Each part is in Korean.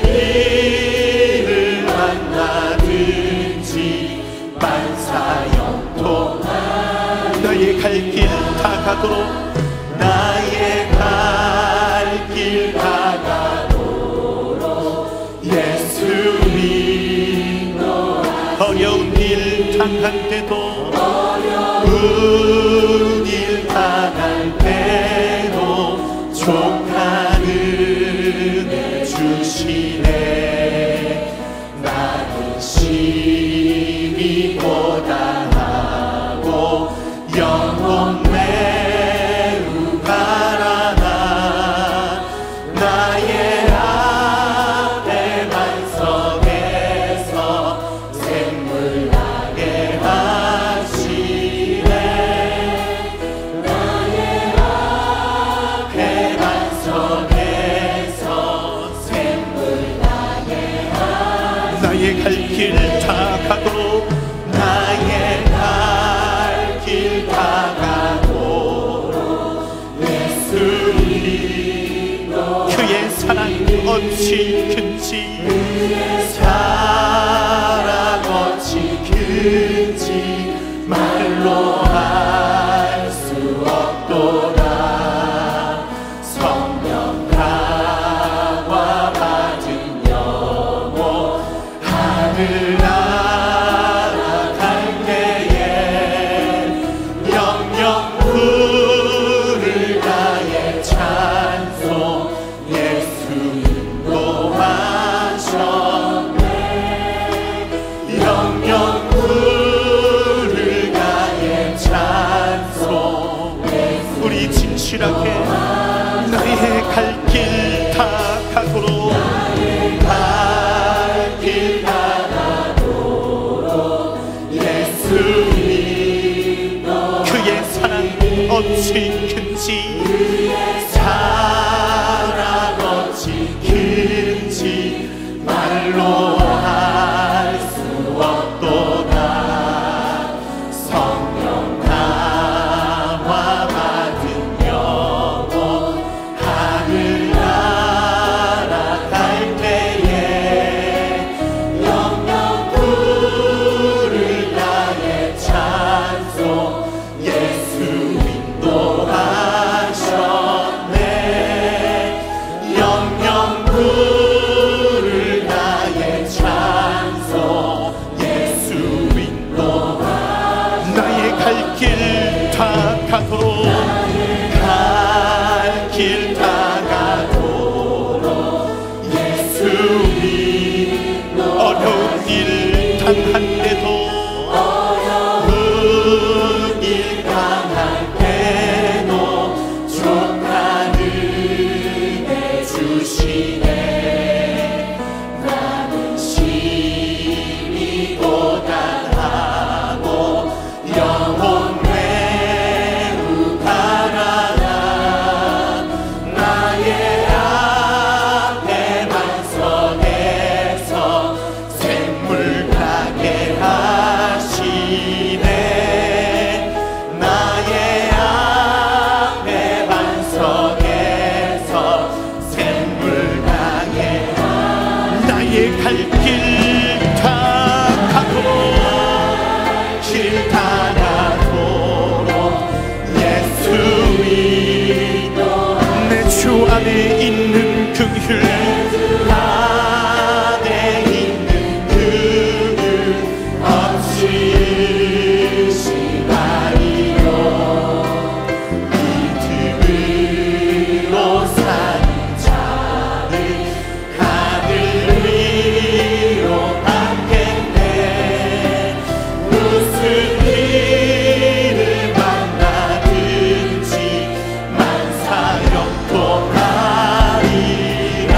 일을 만나든지 만사형통한 나의 갈 길 다 가도록 나의 갈 길 다 가도록 예수님 어려운 일 당할 때도 어려운 일 당할 때도 족한 은혜 주시네 나는 심히 고단하고 영혼 매우 가난한 나의 앞에 반석에서 샘물 나게 하시네 나의 앞에 반석에서 샘물 나게 하시네 나의 갈 길 다 가도록 나의 갈 길 다 가도록 예수님 그의 사랑 어찌 큰지 그의 사랑 어찌 큰지 말로 할 수 없도다 성령 강화 받은 영혼 하늘 날아갈 때에 영영 부를 나의 찬송 예수 인도하셨네 영영 부를 나의 찬송 우리 진실하게 나의 갈 길 다 가도록 나의 갈 길 다 가도록 예수님 그의 사랑 어찌 큰지 그의 사랑 어찌 큰지 말로 할 수 없도다 성령 강화 받은 영혼 하늘 날아갈 때에 영영 부를 나의 찬송 예수 인도하셨네 영영 부를 나의 찬송 예수 인도하셨네 나의 갈 길 다 가도록 갈 길 다 가도록 예수님 어려운 일 당할 때도 어려운 일 당할 때도 족한 은혜 주시네 나는 심히 고단하고 영혼 매우 가난한 나의 앞에 반석에서 샘물 나게 하시네 나의 앞에 반석에서 샘물 나게 나의 갈 길 다 가도록 길 다 가도록 예수님 내 주 안에 있는 긍휼 안에 있는 긍휼 없으시나이요 믿음으로 사는 자는 하늘 위로 받겠네 무슨 일을 만나든지 만사형통하리라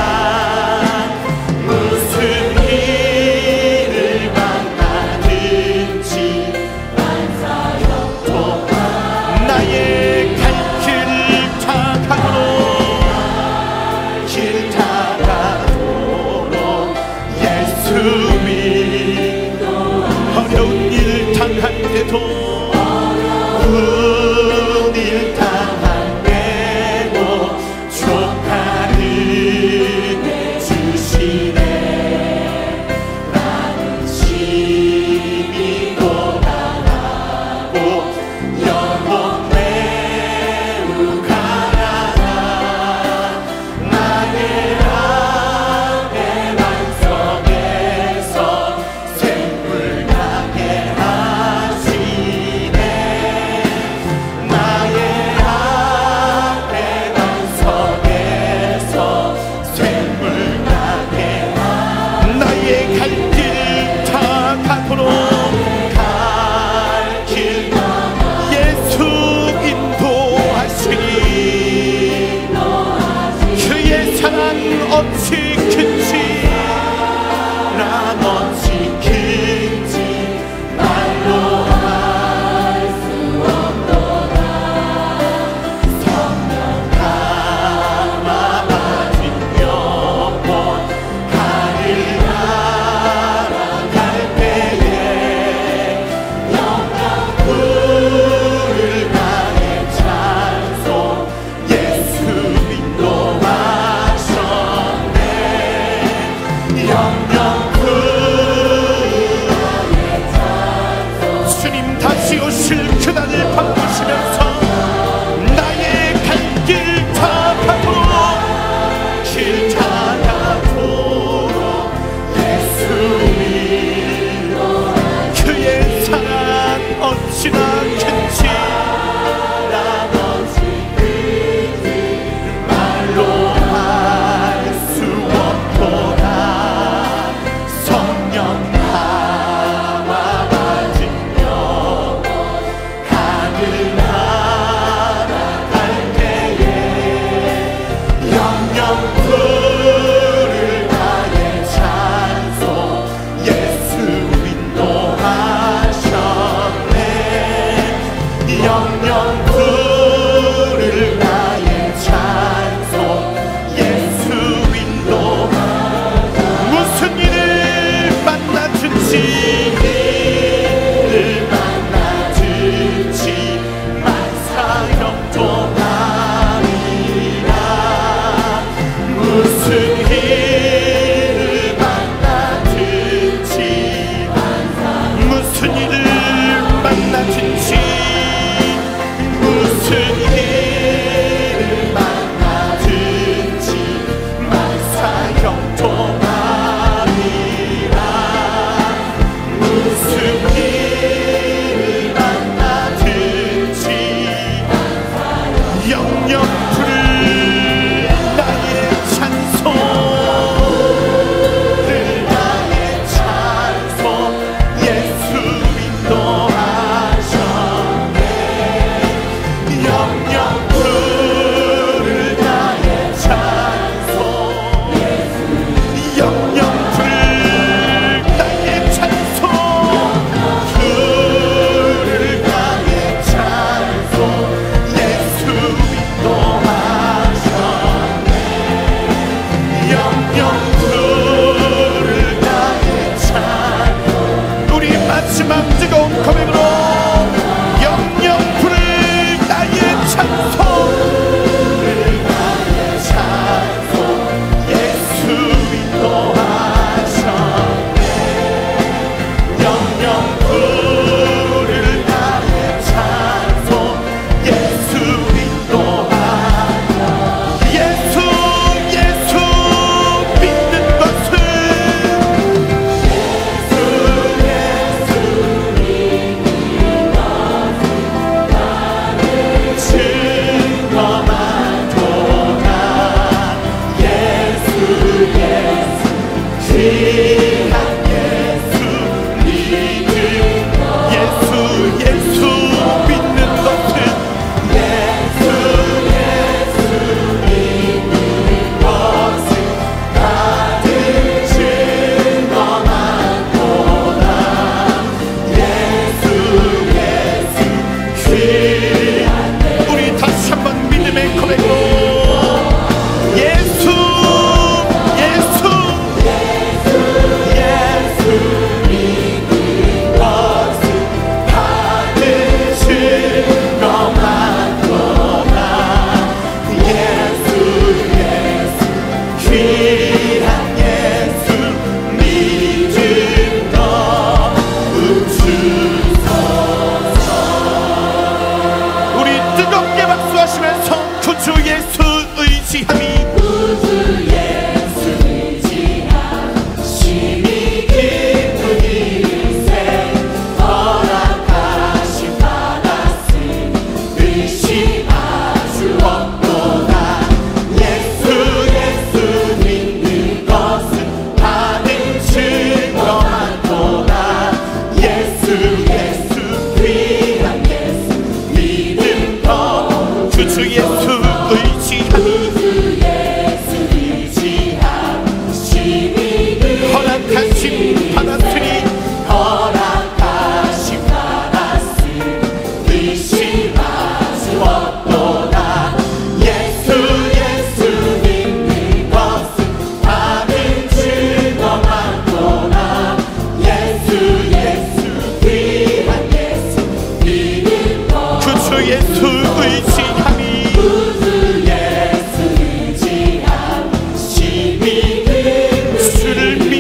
주님 다시 오실 그날을 바꾸시면서 나의 갈 길 다가도록 길 다가도록 예수님 그의 사랑 어찌나 큰지 말로 할 수 없도다. 성령 나와 가진 영혼 하늘 날아갈 때에 영영 부를 나의 찬송 예수 인도하셨네. 영영 부를 나의 찬송 예수 인도하셨네. 무슨 일을 만나든지 일을 만나든지 만사형통하리라. 무슨 일을 만나든지 무슨 일을 만나든지 무슨 일을 만나든지 만사형통하리라. 무슨 일을 만나든지 영영 부를 나의 찬송 나의 찬송 예수 인도하셨네. 영영 부를 나의 찬송 영영 부를 나의 찬송 부를 나의 찬송 예수 인도하셨네. 영영 부를 나의 찬송 우리 마지막 뜨거운 고백으로 영영 부를 나의 찬송 나의 찬송 예수 인도하셨네. 영영 부를 나의 찬송 예수 인도하셨네. 예수 예수 믿는 것은 증거만 도다. 예수 예수 귀한 예수 믿는 예수 예수 믿는 것은 예수 예수 믿는 것은 다들 증거만 도다. 예수 예수 귀한 우리 다시 한번 믿음의 고백으로 예수 예수 예수 믿는 것은 다들 증거만 도다. 예수 예수 귀한 예수 믿음 것 주소서. 우리 뜨겁게 박수하시면서 구주 예수 의지함이 구주 예수 의지함 심히 깊은 인생 허락하심 받았으니 의심할 수 없도다. 예수 예수 믿는 것은 받은 증거만 도다. 예수 예수 귀한 예수 믿음 것 구주 예수 의지함이 허락하심 받았으니 의심할 수 없도다. 예수 예수 믿는 것은 받은 증거만 도다. 예수 예수 귀한 예수 믿음 것 구주 예수 의지함이 주를 믿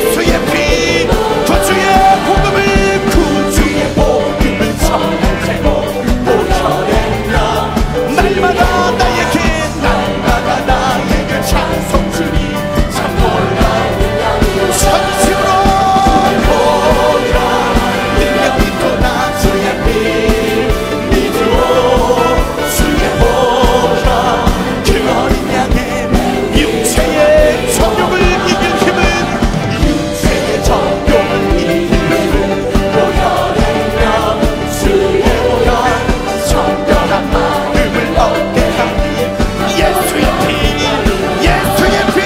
예수의 피 구주의 복음을 전하고 보혈의 영 날마다 나에게 찬송 주니 참 놀라운 전심으로 보라 능력이 또나 주의 피 믿으오 주의 보라 그 어린 양의 육체의 정욕을 이길 힘은 육체의 정욕을 이길 힘은 보혈의 영 주의 보혈 정결한 마음을 얻게 하니 예수의 피 예수의 피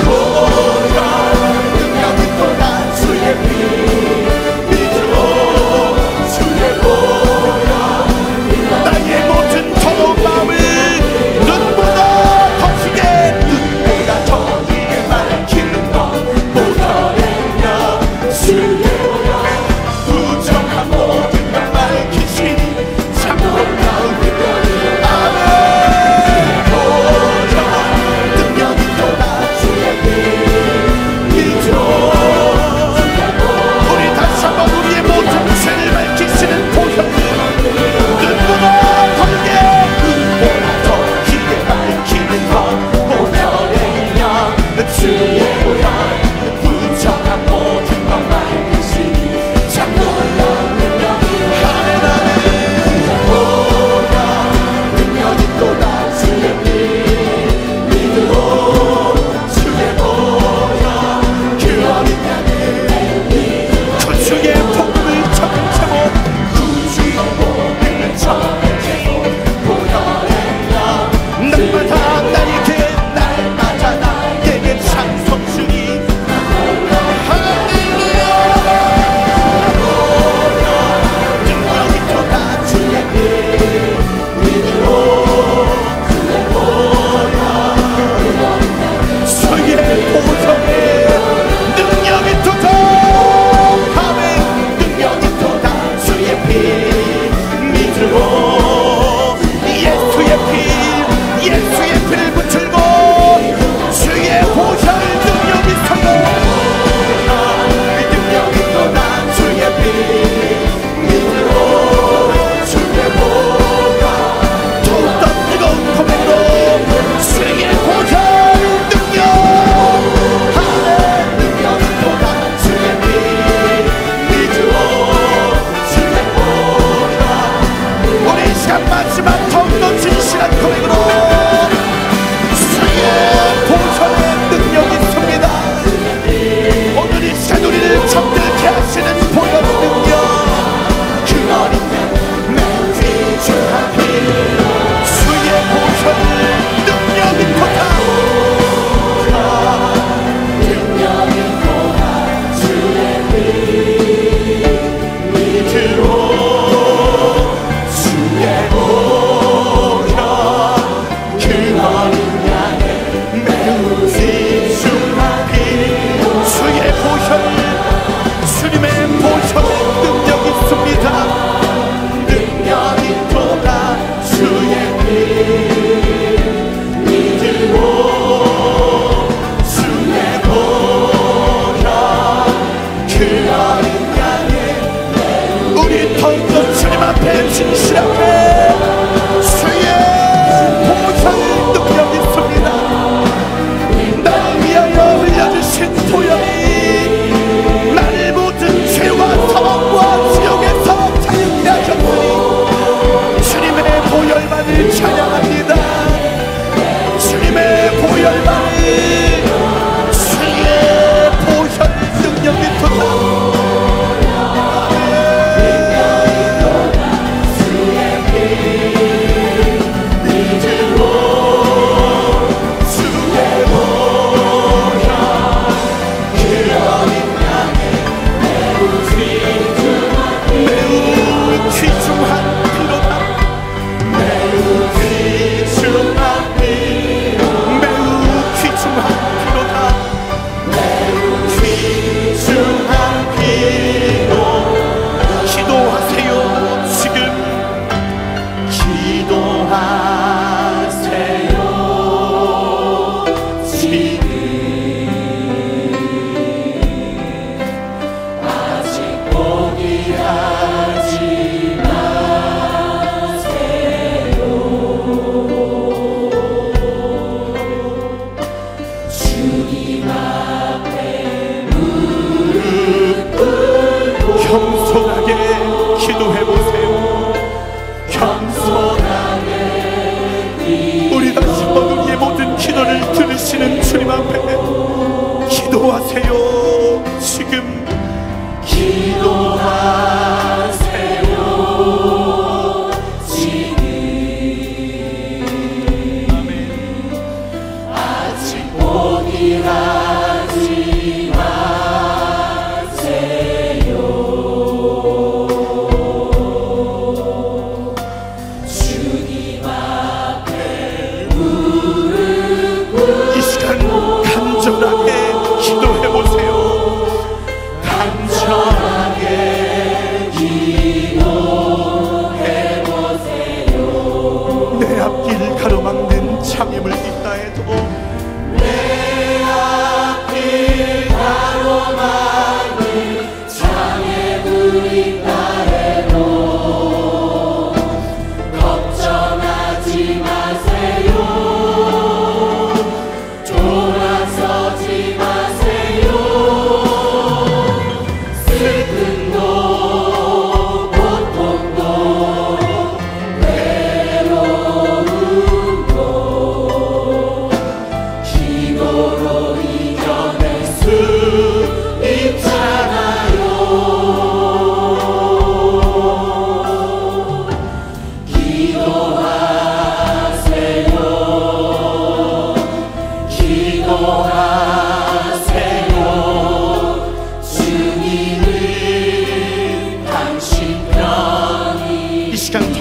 보혈 능력이 또나 주의 피 믿으오 주의 보혈 나의 모든 더러운 마음을 눈보다 더 크게 밝히는 것 보혈의 영 주의 보혈 부정한 모든 것 밝히시니 참 놀라운 아멘 보혈 능력이 또나 주의 피 믿으오 우리 다시 한번 우리의 모든 죄를 밝히시는 보혈 눈보다 더 크게 밝히는 것 보혈의 영 주의 보혈 부정한 모든 것 밝히시니 참 놀라운 능력이라 보혈 능력이 또나 주의 피 믿으오 주의 보혈 그 어린 양의 구주의 복음을 전하고 구주의 복음을 전하고 보혈의 영 날마다 나에게 찬송 주니 할렐루야 능력이 또나 주의 피 믿으오 주의 보혈 주의 보혈의 능력이 또다 아멘 능력이 또다 주의 피 믿으오 예수의 피를 붙들고 주의 보혈 능력이 서고 능력이 또나 주의 피 믿으오 주의 보혈 더욱더 뜨거운 고백으로 주의 보혈 능력 하늘 능력이 또나 주의 피 믿으오 주의 보혈 우리 시간 마지막 더욱더 진실한 고백으로 주의 보혈의 능력이 있습니다. 오늘 이 시간 우리를 잠들게 하시는 보혈 능력 그 어린 양 매우 귀중한 피 주의 보혈 능력이 또다 능력이 또다 주의 피 믿으오 주의 보혈 그 어린 양의 매우 귀중한 피 주의 보혈 주님의 보혈의 능력이 있습니다. 능력이 또다 주의 피 믿으오 주의 보혈 그 어린 양의 우리 더욱더 주님 앞에 진실하게 주의 보혈 능력이 있습니다. 나를 위하여 흘려주신 보혈이 나를 모든 죄와 사망과 지옥에서 자유케 하셨으니 주님의 보혈만을 찬양합니다. 주님의 보혈만을 주의 보혈 능력이 또다 주의 피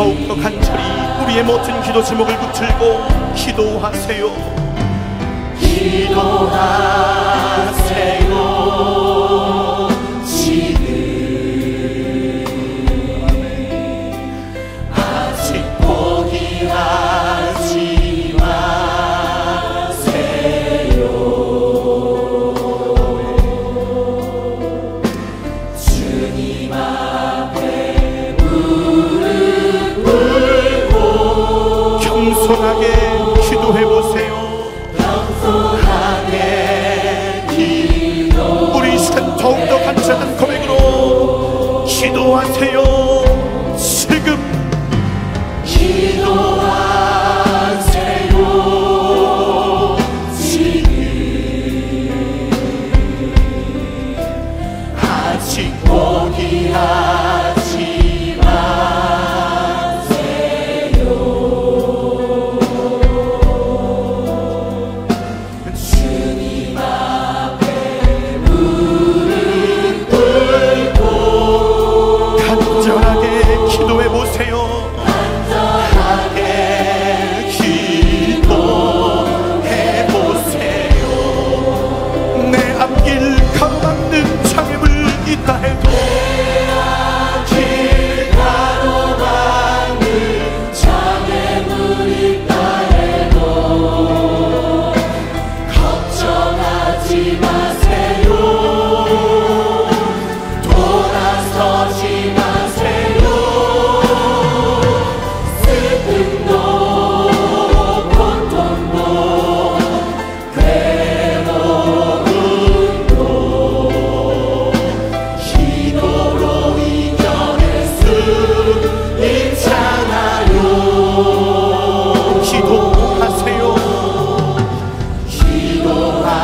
더욱더 간절히 우리의 모든 기도 제목을 붙들고 기도하세요. 기도하세요. 지금 아직 포기하지 마세요. 주님 앞에 무릎 꿇고 겸손하게 기도해보세요. 우리 시간 더욱더 간절한 고백으로 기도하세요. 지금 기도하세요. 지금 아직 포기하지 마세요. 주님 앞에 무릎 꿇고 간절하게 기도해보세요. 간절하게 기도해보세요. 내 앞길 가로막는 장애물 있다 해도 내 앞길 가로막는 장애물 있다 해도 걱정하지 마세요. 돌아서지 마세요. 슬픔도 고통도 괴로움도 기도로 이겨낼 수 있잖아요. 기도하세요. 기도하세요.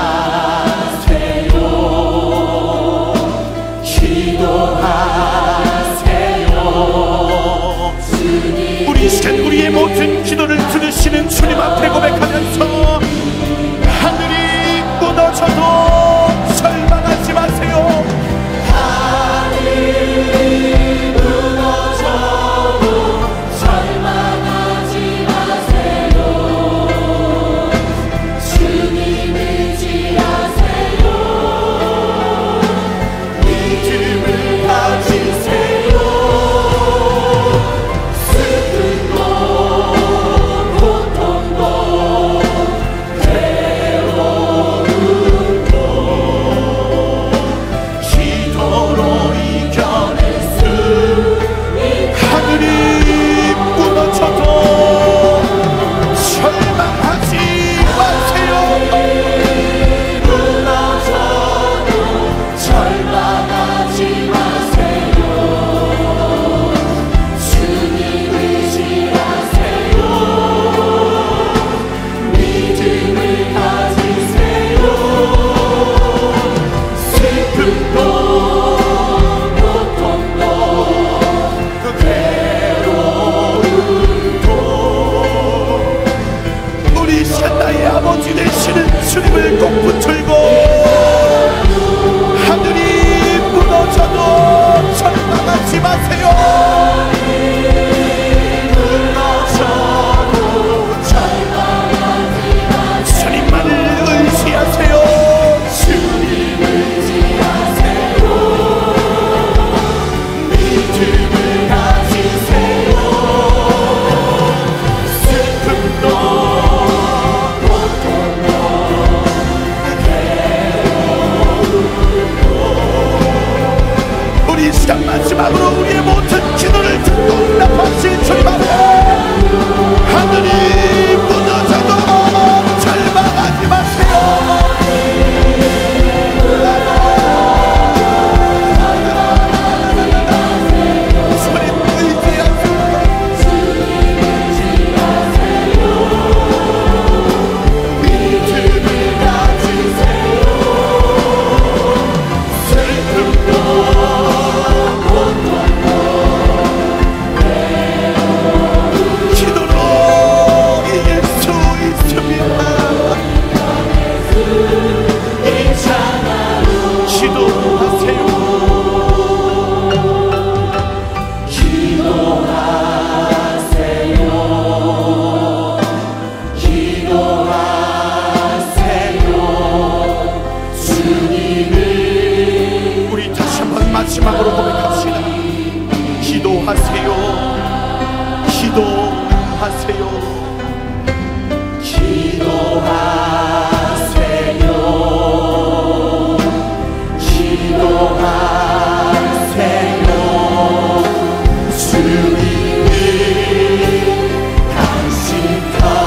기도하세요. 주님 우리 시간 우리의 모든 기도를 들으시는 주님 앞에 고백하면서 하늘이 무너져도 절망하지 마세요. 하늘이 무너져도 절망하지 마세요. 주님 의지하세요. 믿음을 가지세요. 슬픔도 고통도 괴로움도 기도로 이겨낼 수 하늘이 무너져도 절망하지 마세요. 무너져도 절망하지 마세요. 주님 의지하세요. 믿음을 가지세요. 슬픔도 고통도 그 괴로움도 우리 시간 나의 아버지 되시는 주님을 꼭 붙들고 하늘이 무너져도 절망하지 마세요. 무너져도 절망하지 마세요. 주님만을 의지하세요. 주님 의지하세요. 믿음을 가지세요. 슬픔도 고통도 괴로움도 마지막으로 고백합시다. 기도하세요. 기도하세요. 기도하세요. 기도하세요. 주님이 간직하리.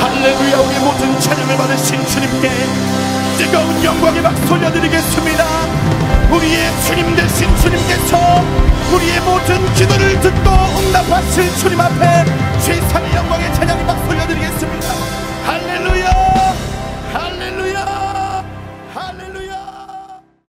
할렐루야. 우리 모든 찬양을 받으신 주님께 뜨거운 영광의 박수 올려드리겠습니다. 우리의 주님 되신 주님께서 우리의 모든 기도를 듣고 응답하실 주님 앞에 세상의 영광의 찬양이